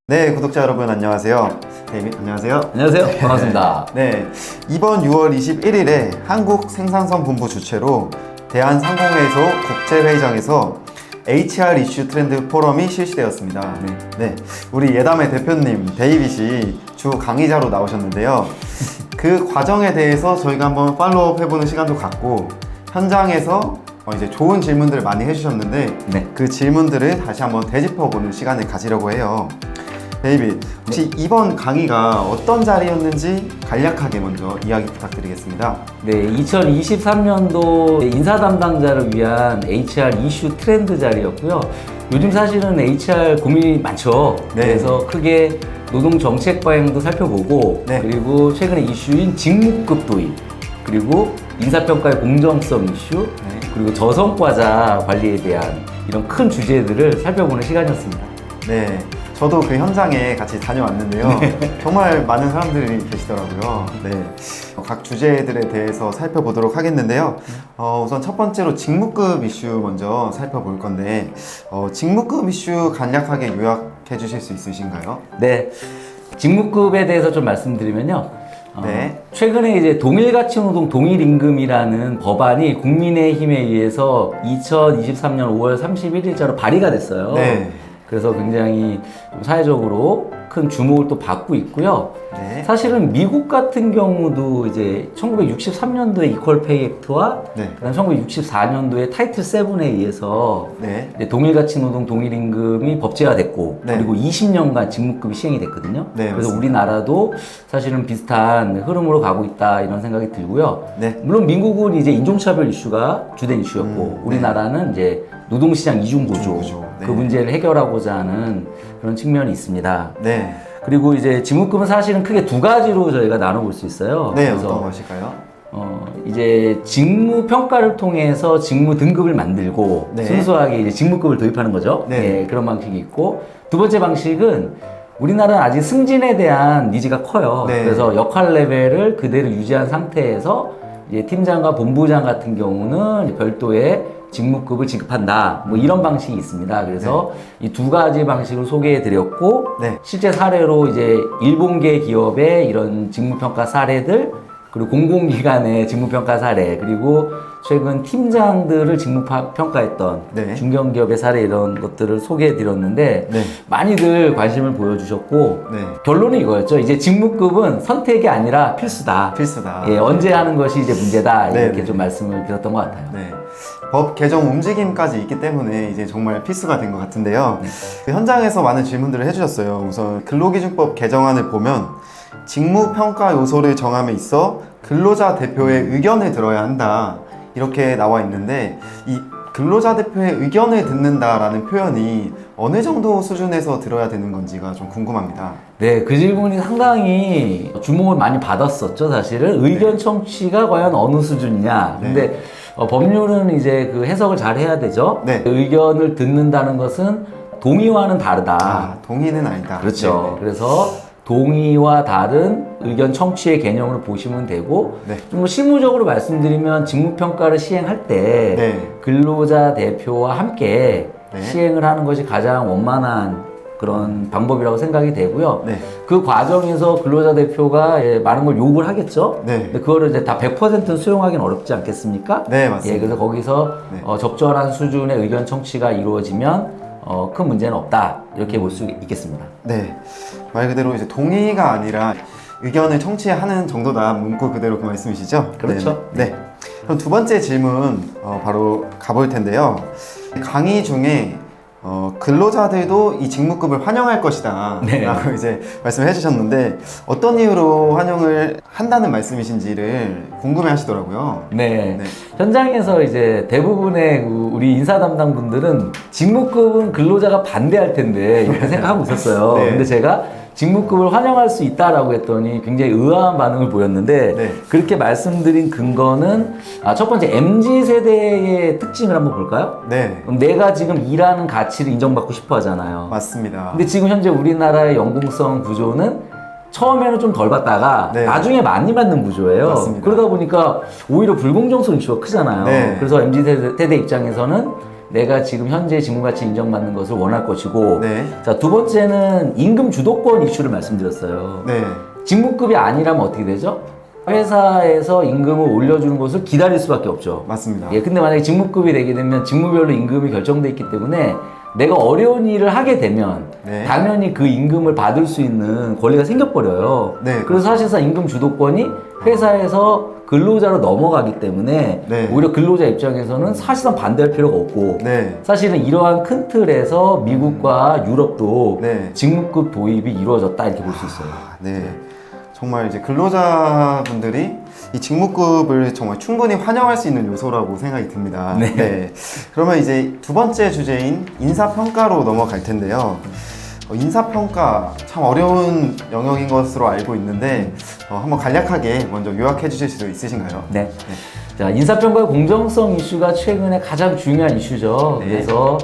네, 구독자 여러분 안녕하세요. 네, 안녕하세요. 안녕하세요. 반갑습니다. 네, 이번 6월 21일에 한국생산선 본부 주최로 대한상공회의소 국제회의장에서 HR 이슈 트렌드 포럼이 실시되었습니다. 네, 우리 예담의 대표님 데이빗이 주 강의자로 나오셨는데요. 그 과정에 대해서 저희가 한번 팔로우업 해보는 시간도 갖고 현장에서 이제 좋은 질문들을 많이 해주셨는데 네. 그 질문들을 다시 한번 되짚어보는 시간을 가지려고 해요. 데이빗, 혹시 이번 강의가 어떤 자리였는지 간략하게 먼저 이야기 부탁드리겠습니다. 네, 2023년도 인사 담당자를 위한 HR 이슈 트렌드 자리였고요. 요즘 사실은 HR 고민이 많죠. 네. 그래서 크게 노동 정책 방향도 살펴보고, 네. 그리고 최근에 이슈인 직무급 도입, 그리고 인사평가의 공정성 이슈, 그리고 저성과자 관리에 대한 이런 큰 주제들을 살펴보는 시간이었습니다. 네, 저도 그 현장에 같이 다녀왔는데요. 정말 많은 사람들이 계시더라고요. 네, 각 주제들에 대해서 살펴보도록 하겠는데요. 우선 첫 번째로 직무급 이슈 먼저 살펴볼 건데 직무급 이슈 간략하게 요약해 주실 수 있으신가요? 네, 직무급에 대해서 좀 말씀드리면요. 네. 최근에 이제 동일가치노동 동일임금이라는 법안이 국민의힘에 의해서 2023년 5월 31일자로 발의가 됐어요. 네. 그래서 굉장히 좀 사회적으로 큰 주목을 또 받고 있고요. 네. 사실은 미국 같은 경우도 이제 1963년도에 이퀄 페이 액트와 네. 그다음 1964년도에 타이틀 7에 의해서 네. 이제 동일가치노동 동일임금이 법제화됐고 네. 그리고 20년간 직무급이 시행이 됐거든요. 네, 그래서 맞습니다. 우리나라도 사실은 비슷한 흐름으로 가고 있다 이런 생각이 들고요. 네. 물론 미국은 이제 인종차별 이슈가 주된 이슈였고 우리나라는 이제 노동시장 이중구조 이중구조. 네. 그 문제를 해결하고자 하는 그런 측면이 있습니다. 네. 그리고 이제 직무급은 사실은 크게 두 가지로 저희가 나눠볼 수 있어요. 네, 그래서 어떤 것일까요? 이제 직무 평가를 통해서 직무 등급을 만들고 네. 순수하게 이제 직무급을 도입하는 거죠. 네. 예, 그런 방식이 있고 두 번째 방식은 우리나라는 아직 승진에 대한 니즈가 커요. 네. 그래서 역할 레벨을 그대로 유지한 상태에서 이제 팀장과 본부장 같은 경우는 이제 별도의 직무급을 지급한다. 뭐 이런 방식이 있습니다. 그래서 이 두 가지 방식을 소개해 드렸고 네. 실제 사례로 이제 일본계 기업의 이런 직무평가 사례들 그리고 공공기관의 직무평가 사례 그리고 최근 팀장들을 직무평가했던 네. 중견기업의 사례 이런 것들을 소개해 드렸는데 네. 많이들 관심을 보여주셨고 네. 결론은 이거였죠. 이제 직무급은 선택이 아니라 필수다. 필수다. 예, 언제 하는 것이 이제 문제다. 네, 이렇게 네. 좀 말씀을 드렸던 것 같아요. 네. 법 개정 움직임까지 있기 때문에 이제 정말 필수가 된 것 같은데요. 그 현장에서 많은 질문들을 해주셨어요. 우선 근로기준법 개정안을 보면 직무평가 요소를 정함에 있어 근로자 대표의 의견을 들어야 한다. 이렇게 나와 있는데 이 근로자 대표의 의견을 듣는다라는 표현이 어느 정도 수준에서 들어야 되는 건지가 좀 궁금합니다. 네, 그 질문이 상당히 주목을 많이 받았었죠, 사실은. 의견 청취가 과연 어느 수준이냐. 네. 근데 법률은 이제 그 해석을 잘 해야 되죠. 네. 의견을 듣는다는 것은 동의와는 다르다. 아, 동의는 아니다. 그렇죠. 네. 그래서 동의와 다른 의견 청취의 개념으로 보시면 되고, 네. 좀 실무적으로 말씀드리면 직무평가를 시행할 때 네. 근로자 대표와 함께 네. 시행을 하는 것이 가장 원만한 그런 방법이라고 생각이 되고요. 네. 그 과정에서 근로자 대표가 많은 걸 요구를 하겠죠. 네. 근데 그거를 이제 다 100% 수용하기는 어렵지 않겠습니까? 네, 맞습니다. 예, 그래서 거기서 네. 적절한 수준의 의견 청취가 이루어지면 큰 문제는 없다. 이렇게 볼 수 있겠습니다. 네. 말 그대로 이제 동의가 아니라 의견을 청취하는 정도다. 문구 그대로 그 말씀이시죠? 그렇죠. 네. 네. 그럼 두 번째 질문 바로 가볼 텐데요. 강의 중에 근로자들도 이 직무급을 환영할 것이다 네. 라고 이제 말씀을 해주셨는데 어떤 이유로 환영을 한다는 말씀이신지를 궁금해 하시더라고요. 네. 네. 현장에서 이제 대부분의 우리 인사 담당 분들은 직무급은 근로자가 반대할 텐데 이렇게 생각하고 있었어요. 네. 근데 제가 직무급을 환영할 수 있다라고 했더니 굉장히 의아한 반응을 보였는데 네. 그렇게 말씀드린 근거는 첫 번째 MZ세대의 특징을 한번 볼까요? 네. 그럼 내가 지금 일하는 가치를 인정받고 싶어 하잖아요. 맞습니다. 근데 지금 현재 우리나라의 연공성 구조는 처음에는 좀 덜 받다가 네. 나중에 많이 받는 구조예요. 맞습니다. 그러다 보니까 오히려 불공정성 이슈가 크잖아요. 네. 그래서 MZ세대 입장에서는 내가 지금 현재 직무가치 인정받는 것을 원할 것이고, 네. 자, 두 번째는 임금 주도권 이슈를 말씀드렸어요. 네. 직무급이 아니라면 어떻게 되죠? 회사에서 임금을 올려주는 것을 기다릴 수밖에 없죠. 맞습니다. 예, 근데 만약에 직무급이 되게 되면 직무별로 임금이 결정돼 있기 때문에 내가 어려운 일을 하게 되면 네. 당연히 그 임금을 받을 수 있는 권리가 생겨버려요. 네, 그래서 사실상 임금 주도권이 회사에서 근로자로 넘어가기 때문에 네. 오히려 근로자 입장에서는 사실상 반대할 필요가 없고 네. 사실은 이러한 큰 틀에서 미국과 유럽도 네. 직무급 도입이 이루어졌다 이렇게 볼 수 있어요. 네. 정말 이제 근로자분들이 이 직무급을 정말 충분히 환영할 수 있는 요소라고 생각이 듭니다. 네. 그러면 이제 두 번째 주제인 인사평가로 넘어갈 텐데요. 인사평가 참 어려운 영역인 것으로 알고 있는데 한번 간략하게 먼저 요약해 주실 수 있으신가요? 네. 자, 인사평가의 공정성 이슈가 최근에 가장 중요한 이슈죠. 네. 그래서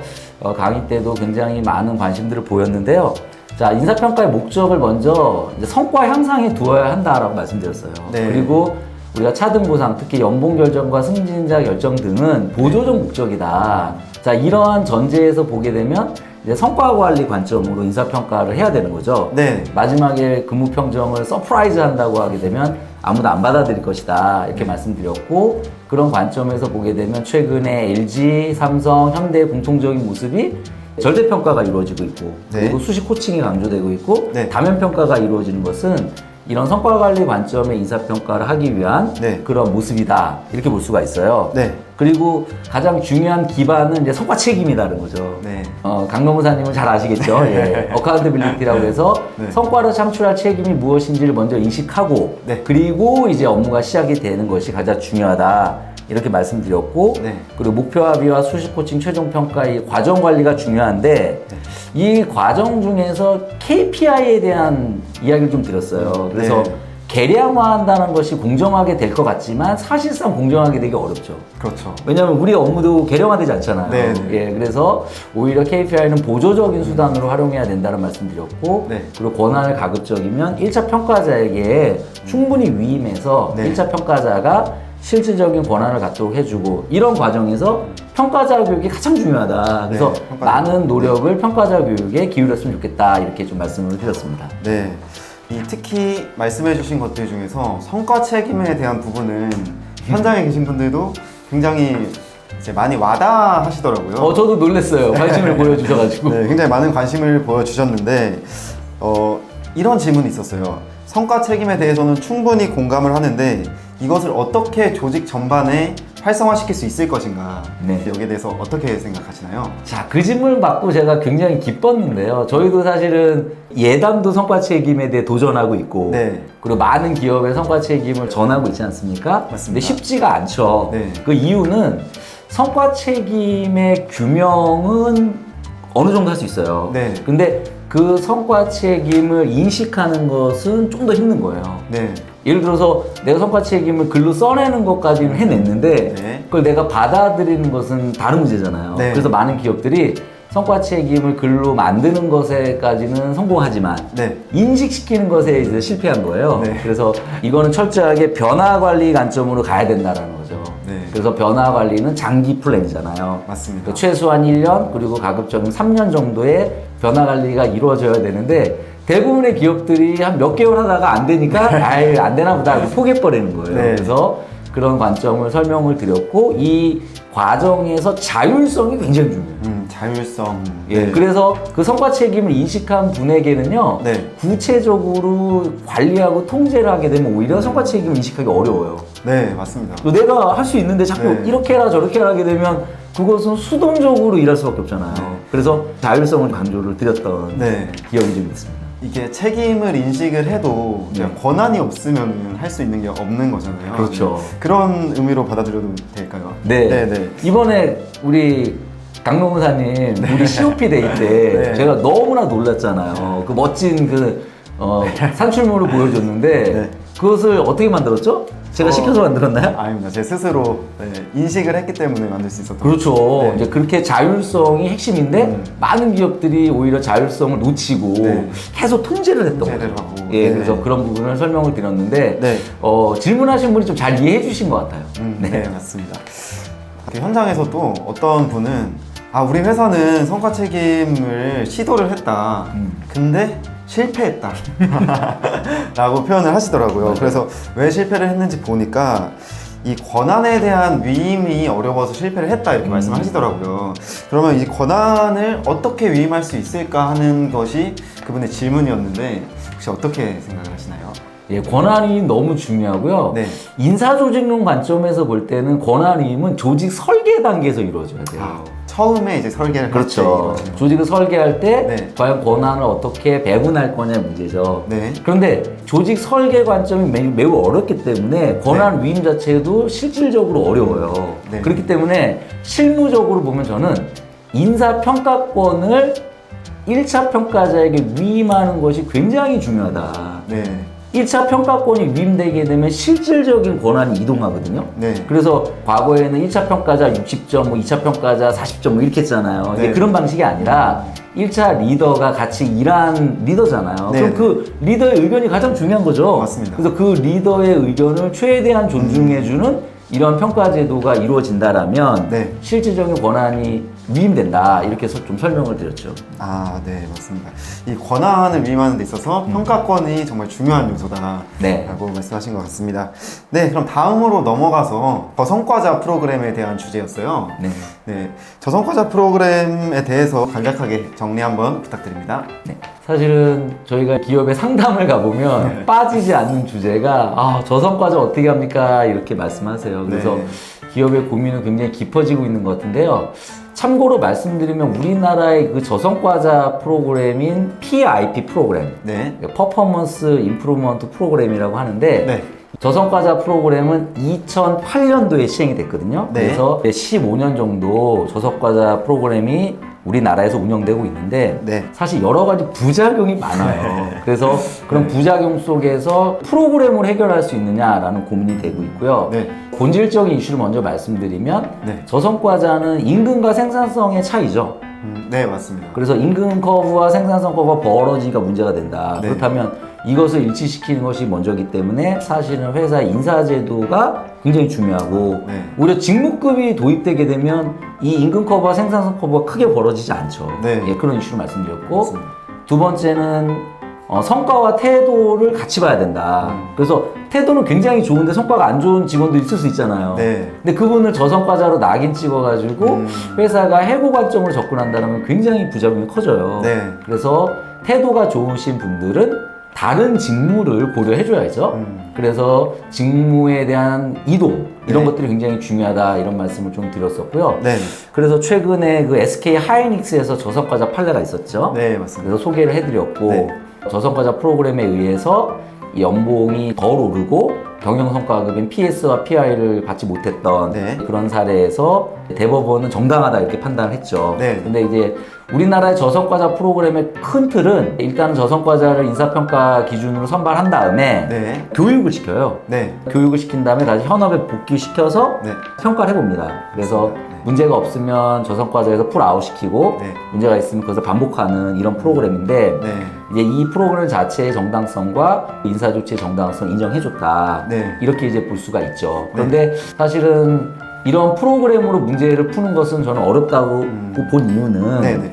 강의 때도 굉장히 많은 관심들을 보였는데요. 자, 인사평가의 목적을 먼저 이제 성과 향상에 두어야 한다라고 말씀드렸어요. 네. 그리고 우리가 차등 보상, 특히 연봉 결정과 승진자 결정 등은 보조적 목적이다. 자, 이러한 전제에서 보게 되면 이제 성과 관리 관점으로 인사평가를 해야 되는 거죠. 네. 마지막에 근무 평정을 서프라이즈 한다고 하게 되면 아무도 안 받아들일 것이다 이렇게 말씀드렸고, 그런 관점에서 보게 되면 최근에 LG, 삼성, 현대의 공통적인 모습이 절대평가가 이루어지고 있고, 네. 그리고 수시 코칭이 강조되고 있고, 네. 다면평가가 이루어지는 것은 이런 성과관리 관점의 인사평가를 하기 위한 네. 그런 모습이다 이렇게 볼 수가 있어요. 네. 그리고 가장 중요한 기반은 이제 성과 책임이라는 거죠. 네. 강노무사님은 잘 아시겠죠? 예. 어카운트빌리티라고 해서 네. 성과를 창출할 책임이 무엇인지를 먼저 인식하고, 네. 그리고 이제 업무가 시작이 되는 것이 가장 중요하다. 이렇게 말씀드렸고, 네. 그리고 목표 합의와 수시 코칭 최종 평가의 과정 관리가 중요한데, 이 과정 중에서 KPI에 대한 이야기를 좀 드렸어요. 그래서 네. 계량화한다는 것이 공정하게 될 것 같지만 사실상 공정하게 되기 어렵죠. 그렇죠. 왜냐하면 우리 업무도 계량화되지 않잖아요. 네. 예, 그래서 오히려 KPI는 보조적인 수단으로 활용해야 된다는 말씀드렸고, 네. 그리고 권한을 가급적이면 1차 평가자에게 충분히 위임해서 네. 1차 평가자가 실질적인 권한을 갖도록 해주고, 이런 과정에서 평가자 교육이 가장 중요하다. 그래서 네, 평가자. 많은 노력을 평가자 교육에 기울였으면 좋겠다 이렇게 좀 말씀을 드렸습니다. 네. 특히 말씀해 주신 것들 중에서 성과 책임에 대한 부분은 현장에 계신 분들도 굉장히 이제 많이 와닿으시더라고요. 저도 놀랐어요. 관심을 보여주셔가지고. 네, 굉장히 많은 관심을 보여주셨는데 이런 질문이 있었어요. 성과 책임에 대해서는 충분히 공감을 하는데 이것을 어떻게 조직 전반에 활성화시킬 수 있을 것인가? 네. 여기에 대해서 어떻게 생각하시나요? 자, 그 질문을 받고 제가 굉장히 기뻤는데요. 저희도 사실은 예담도 성과 책임에 대해 도전하고 있고, 네. 그리고 많은 기업의 성과 책임을 전하고 있지 않습니까? 맞습니다. 근데 쉽지가 않죠. 네. 그 이유는 성과 책임의 규명은 어느 정도 할 수 있어요. 네. 근데 그 성과 책임을 인식하는 것은 좀 더 힘든 거예요. 네. 예를 들어서 내가 성과 책임을 글로 써내는 것까지는 해냈는데 네. 그걸 내가 받아들이는 것은 다른 문제잖아요. 네. 그래서 많은 기업들이 성과 책임을 글로 만드는 것에까지는 성공하지만 네. 인식시키는 것에 이제 실패한 거예요. 네. 그래서 이거는 철저하게 변화 관리 관점으로 가야 된다는 거죠. 네. 그래서 변화 관리는 장기 플랜이잖아요. 맞습니다. 그 최소한 1년 그리고 가급적이면 3년 정도의 변화 관리가 이루어져야 되는데 대부분의 기업들이 한 몇 개월 하다가 안 되니까 아예 안 되나 보다 하고 포기해버리는 거예요. 네. 그래서 그런 관점을 설명을 드렸고 이 과정에서 자율성이 굉장히 중요해요. 자율성. 예, 네. 그래서 그 성과 책임을 인식한 분에게는요, 네. 구체적으로 관리하고 통제를 하게 되면 오히려 성과 책임을 인식하기 어려워요. 네, 맞습니다. 또 내가 할 수 있는데 자꾸 네. 이렇게 해라 저렇게 해라 하게 되면 그것은 수동적으로 일할 수밖에 없잖아요. 그래서 자율성을 강조를 드렸던 네. 기억이 좀 있습니다. 이게 책임을 인식을 해도 그냥 권한이 없으면 할 수 있는 게 없는 거잖아요. 그렇죠. 네. 그런 의미로 받아들여도 될까요? 네. 네, 네. 이번에 우리 강노무사님 우리 COP 데이 때 네. 제가 너무나 놀랐잖아요. 그 멋진 산출물을 보여줬는데 네. 그것을 어떻게 만들었죠? 제가 시켜서 만들었나요? 아닙니다. 제 스스로 인식을 했기 때문에 만들 수 있었던 그렇죠. 네. 이제 그렇게 자율성이 핵심인데 많은 기업들이 오히려 자율성을 놓치고 네. 계속 통제를 했던 통제를 거죠. 하고 예, 네. 그래서 그런 부분을 설명을 드렸는데 네. 질문하신 분이 좀 잘 이해해 주신 것 같아요. 네, 맞습니다. 그 현장에서도 어떤 분은 우리 회사는 성과 책임을 시도를 했다. 근데 실패했다. 라고 표현을 하시더라고요. 맞아요. 그래서 왜 실패를 했는지 보니까 이 권한에 대한 위임이 어려워서 실패를 했다 이렇게 말씀하시더라고요. 그러면 이 권한을 어떻게 위임할 수 있을까 하는 것이 그분의 질문이었는데 혹시 어떻게 생각을 하시나요? 예, 권한이 너무 중요하고요. 네. 인사조직론 관점에서 볼 때는 권한위임은 조직 설계 단계에서 이루어져야 돼요. 처음에 이제 설계를 그렇죠. 할 때 이루어지는 조직을 설계할 때 네. 과연 권한을 어떻게 배분할 거냐 문제죠. 네. 그런데 조직 설계 관점이 매우 어렵기 때문에 권한 위임 자체도 실질적으로 어려워요. 네. 그렇기 때문에 실무적으로 보면 저는 인사평가권을 1차 평가자에게 위임하는 것이 굉장히 중요하다. 네. 1차 평가권이 위임되게 되면 실질적인 권한이 이동하거든요. 네. 그래서 과거에는 1차 평가자 60점, 2차 평가자 40점 이렇게 했잖아요. 근데 네. 그런 방식이 아니라 1차 리더가 같이 일한 리더잖아요. 네. 그럼 그 리더의 의견이 가장 중요한 거죠. 맞습니다. 그래서 그 리더의 의견을 최대한 존중해주는 이런 평가 제도가 이루어진다라면 네. 실질적인 권한이 위임된다. 이렇게 해서 좀 설명을 드렸죠. 네, 맞습니다. 이 권한을 위임하는 데 있어서 평가권이 정말 중요한 요소다. 네. 라고 말씀하신 것 같습니다. 네, 그럼 다음으로 넘어가서 저성과자 프로그램에 대한 주제였어요. 네. 네, 저성과자 프로그램에 대해서 간략하게 정리 한번 부탁드립니다. 네. 사실은 저희가 기업에 상담을 가보면 빠지지 않는 주제가 저성과자 어떻게 합니까? 이렇게 말씀하세요. 그래서 네. 기업의 고민은 굉장히 깊어지고 있는 것 같은데요. 참고로 말씀드리면 우리나라의 그 저성과자 프로그램인 PIP 프로그램, 네. 퍼포먼스 임프루먼트 프로그램이라고 하는데 네. 저성과자 프로그램은 2008년도에 시행이 됐거든요. 네. 그래서 15년 정도 저성과자 프로그램이 우리나라에서 운영되고 있는데 네. 사실 여러 가지 부작용이 많아요. 그래서 그런 부작용 속에서 프로그램을 해결할 수 있느냐라는 고민이 되고 있고요. 네. 본질적인 이슈를 먼저 말씀드리면 네. 저성과자는 임금과 생산성의 차이죠. 네, 맞습니다. 그래서 임금 커브와 생산성 커브가 벌어지니까 문제가 된다. 네. 그렇다면 이것을 일치시키는 것이 먼저이기 때문에 사실은 회사 인사제도가 굉장히 중요하고 네. 오히려 직무급이 도입되게 되면 이 임금 커브와 생산성 커브가 크게 벌어지지 않죠. 네. 예, 그런 이슈를 말씀드렸고 맞습니다. 두 번째는 성과와 태도를 같이 봐야 된다. 그래서 태도는 굉장히 좋은데 성과가 안 좋은 직원도 있을 수 있잖아요. 네. 근데 그분을 저성과자로 낙인 찍어가지고 회사가 해고 관점으로 접근한다면 굉장히 부작용이 커져요. 네. 그래서 태도가 좋으신 분들은 다른 직무를 고려해줘야죠. 그래서 직무에 대한 이동 이런 네. 것들이 굉장히 중요하다 이런 말씀을 좀 드렸었고요. 네. 그래서 최근에 그 SK 하이닉스에서 저성과자 판례가 있었죠. 네, 맞습니다. 그래서 소개를 해드렸고 네. 저성과자 프로그램에 의해서 이 연봉이 덜 오르고 경영성과급인 PS와 PI를 받지 못했던 네. 그런 사례에서 대법원은 정당하다 이렇게 판단을 했죠. 네. 근데 이제 우리나라의 저성과자 프로그램의 큰 틀은 일단 저성과자를 인사평가 기준으로 선발한 다음에 네. 교육을 시켜요. 네. 교육을 시킨 다음에 다시 현업에 복귀시켜서 네. 평가를 해봅니다. 그래서 네. 문제가 없으면 저성과자에서 풀아웃 시키고 네. 문제가 있으면 그것을 반복하는 이런 프로그램인데 네. 이제 이 프로그램 자체의 정당성과 인사조치의 정당성을 인정해줬다. 네. 이렇게 이제 볼 수가 있죠. 그런데 사실은 이런 프로그램으로 문제를 푸는 것은 저는 어렵다고 본 이유는 네. 네.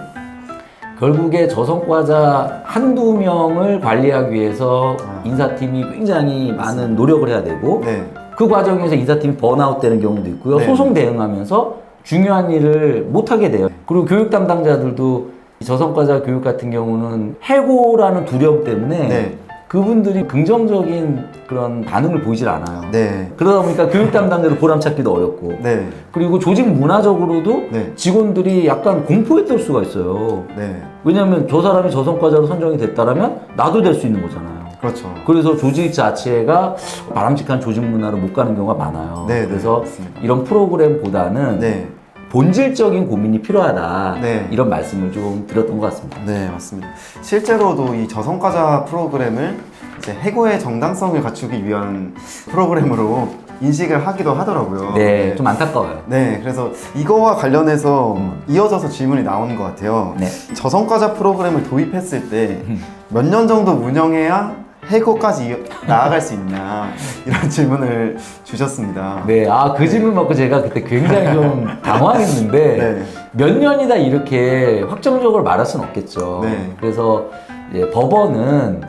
결국에 저성과자 한두 명을 관리하기 위해서 인사팀이 굉장히 많은 노력을 해야 되고 네. 그 과정에서 인사팀이 번아웃 되는 경우도 있고요. 네. 소송 대응하면서 중요한 일을 못하게 돼요. 그리고 교육 담당자들도 이 저성과자 교육 같은 경우는 해고라는 두려움 때문에 네. 그분들이 긍정적인 그런 반응을 보이질 않아요. 네. 그러다 보니까 교육 담당자를 보람찾기도 어렵고 네. 그리고 조직 문화적으로도 네. 직원들이 약간 공포에 떨 수가 있어요. 네. 왜냐하면 저 사람이 저성과자로 선정이 됐다라면 나도 될 수 있는 거잖아요. 그렇죠. 그래서 조직 자체가 바람직한 조직 문화로 못 가는 경우가 많아요. 네, 네, 그래서 맞습니다. 이런 프로그램보다는 네. 본질적인 고민이 필요하다. 네. 이런 말씀을 좀 드렸던 것 같습니다. 네, 맞습니다. 실제로도 이 저성과자 프로그램을 이제 해고의 정당성을 갖추기 위한 프로그램으로 인식을 하기도 하더라고요. 네, 좀 안타까워요. 네, 그래서 이거와 관련해서 이어져서 질문이 나오는 것 같아요. 네. 저성과자 프로그램을 도입했을 때 몇 년 정도 운영해야 해고까지 나아갈 수 있냐 이런 질문을 주셨습니다. 네, 그 질문 받고 제가 그때 굉장히 좀 당황했는데 네. 몇 년이다 이렇게 확정적으로 말할 수는 없겠죠. 네. 그래서 이제 법원은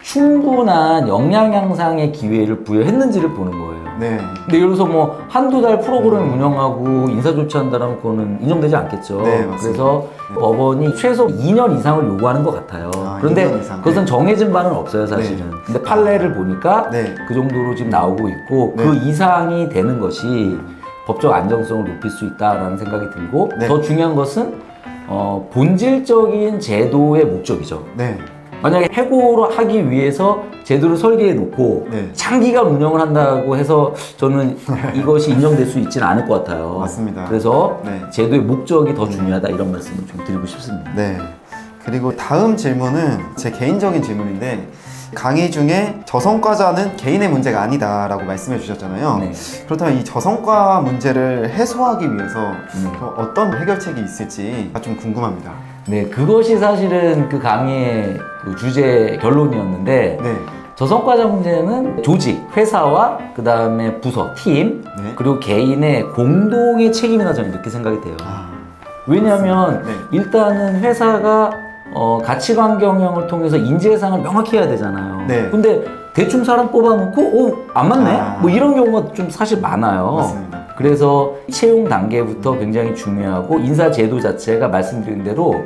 충분한 역량 향상의 기회를 부여했는지를 보는 거예요. 네. 근데 예를 들어서 뭐 한두 달 프로그램 운영하고 인사 조치한다면 그거는 인정되지 않겠죠. 네, 맞습니다. 그래서 법원이 최소 2년 이상을 요구하는 것 같아요. 그런데 2년 이상. 그것은 정해진 바는 없어요, 사실은. 근데 판례를 보니까 네. 그 정도로 지금 나오고 있고 네. 그 이상이 되는 것이 법적 안정성을 높일 수 있다라는 생각이 들고 네. 더 중요한 것은 본질적인 제도의 목적이죠. 네. 만약에 해고를 하기 위해서 제도를 설계해 놓고 네. 장기간 운영을 한다고 해서 저는 이것이 인정될 수 있지는 않을 것 같아요. 맞습니다. 그래서 네. 제도의 목적이 더 중요하다 이런 말씀을 좀 드리고 싶습니다. 네. 그리고 다음 질문은 제 개인적인 질문인데 강의 중에 저성과자는 개인의 문제가 아니다라고 말씀해 주셨잖아요. 네. 그렇다면 이 저성과 문제를 해소하기 위해서 또 어떤 해결책이 있을지가 좀 궁금합니다. 네, 그것이 사실은 그 강의의 그 주제 결론이었는데 네. 저성과자 문제는 조직, 회사와 그 다음에 부서, 팀 네. 그리고 개인의 공동의 책임이라 저는 이렇게 생각이 돼요. 왜냐하면 네. 일단은 회사가 가치관 경영을 통해서 인재상을 명확히 해야 되잖아요. 네. 근데 대충 사람 뽑아놓고 안 맞네? 뭐 이런 경우가 좀 사실 많아요. 맞습니다. 그래서 채용 단계부터 굉장히 중요하고 인사 제도 자체가 말씀드린 대로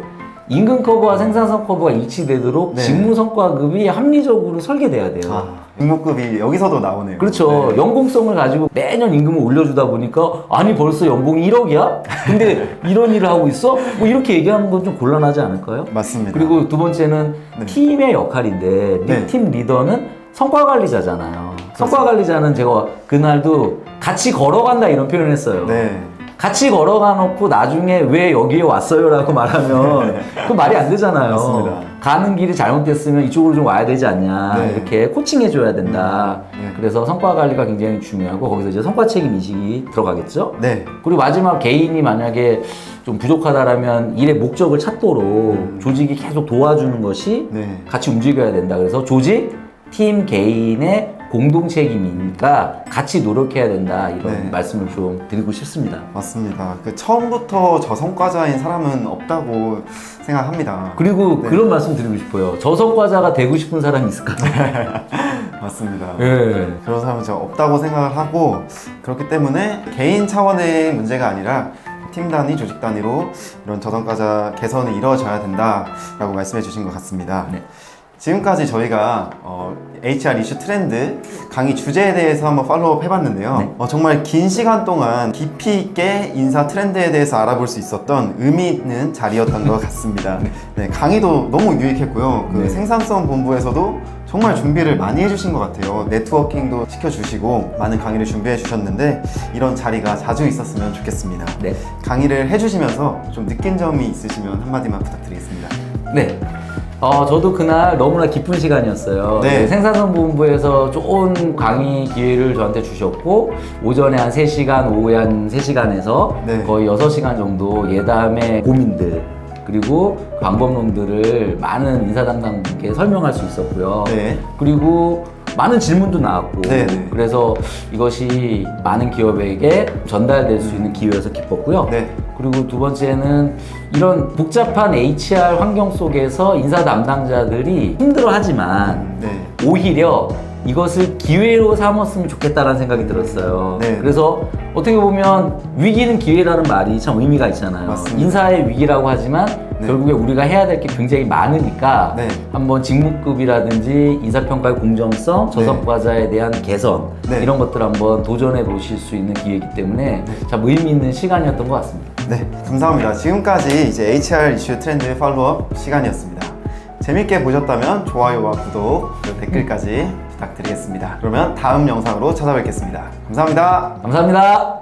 임금 커브와 생산성 커브가 일치되도록 네. 직무 성과급이 합리적으로 설계돼야 돼요. 직무급이 여기서도 나오네요. 그렇죠. 네. 연공성을 가지고 매년 임금을 올려주다 보니까 아니 벌써 연봉이 1억이야? 근데 이런 일을 하고 있어? 뭐 이렇게 얘기하는 건 좀 곤란하지 않을까요? 맞습니다. 그리고 두 번째는 네. 팀의 역할인데 네. 팀 리더는 성과 관리자잖아요. 성과 관리자는 제가 그날도 같이 걸어간다 이런 표현을 했어요. 네. 같이 걸어가 놓고 나중에 왜 여기에 왔어요? 라고 말하면 그 말이 안 되잖아요. 맞습니다. 가는 길이 잘못됐으면 이쪽으로 좀 와야 되지 않냐. 네. 이렇게 코칭해 줘야 된다. 네. 그래서 성과 관리가 굉장히 중요하고 거기서 이제 성과 책임 인식이 들어가겠죠. 네. 그리고 마지막 개인이 만약에 좀 부족하다라면 일의 목적을 찾도록 조직이 계속 도와주는 것이 네. 같이 움직여야 된다. 그래서 조직, 팀, 개인의 공동 책임이니까 같이 노력해야 된다. 이런 네. 말씀을 좀 드리고 싶습니다. 맞습니다. 그 처음부터 저성과자인 사람은 없다고 생각합니다. 그리고 네. 그런 말씀 드리고 싶어요. 저성과자가 되고 싶은 사람이 있을까? 맞습니다. 예. 그런 사람은 제가 없다고 생각을 하고 그렇기 때문에 개인 차원의 문제가 아니라 팀 단위, 조직 단위로 이런 저성과자 개선이 이루어져야 된다라고 말씀해 주신 것 같습니다. 네. 지금까지 저희가 HR 이슈 트렌드 강의 주제에 대해서 한번 팔로우업 해봤는데요. 네. 정말 긴 시간 동안 깊이 있게 인사 트렌드에 대해서 알아볼 수 있었던 의미 있는 자리였던 것 같습니다. 네, 강의도 너무 유익했고요. 그 네. 생산성 본부에서도 정말 준비를 많이 해주신 것 같아요. 네트워킹도 시켜주시고 많은 강의를 준비해 주셨는데 이런 자리가 자주 있었으면 좋겠습니다. 네. 강의를 해주시면서 좀 느낀 점이 있으시면 한마디만 부탁드리겠습니다. 네. 저도 그날 너무나 기쁜 시간이었어요. 네. 생산성 본부에서 좋은 강의 기회를 저한테 주셨고 오전에 한 3시간, 오후에 한 3시간에서 네. 거의 6시간 정도 예담의 고민들 그리고 방법론들을 많은 인사 담당분께 설명할 수 있었고요. 네. 그리고 많은 질문도 나왔고 네, 네. 그래서 이것이 많은 기업에게 전달될 수 있는 기회여서 기뻤고요. 네. 그리고 두 번째는 이런 복잡한 HR 환경 속에서 인사 담당자들이 힘들어하지만 네. 오히려 이것을 기회로 삼았으면 좋겠다라는 생각이 들었어요. 네. 그래서 어떻게 보면 위기는 기회라는 말이 참 의미가 있잖아요. 맞습니다. 인사의 위기라고 하지만 네. 결국에 우리가 해야 될 게 굉장히 많으니까 네. 한번 직무급이라든지 인사평가의 공정성, 저성과자에 대한 개선 네. 이런 것들 한번 도전해 보실 수 있는 기회이기 때문에 참 의미 있는 시간이었던 것 같습니다. 네, 감사합니다. 지금까지 이제 HR 이슈 트렌드 팔로우업 시간이었습니다. 재밌게 보셨다면 좋아요와 구독, 그리고 댓글까지 부탁드리겠습니다. 그러면 다음 영상으로 찾아뵙겠습니다. 감사합니다. 감사합니다.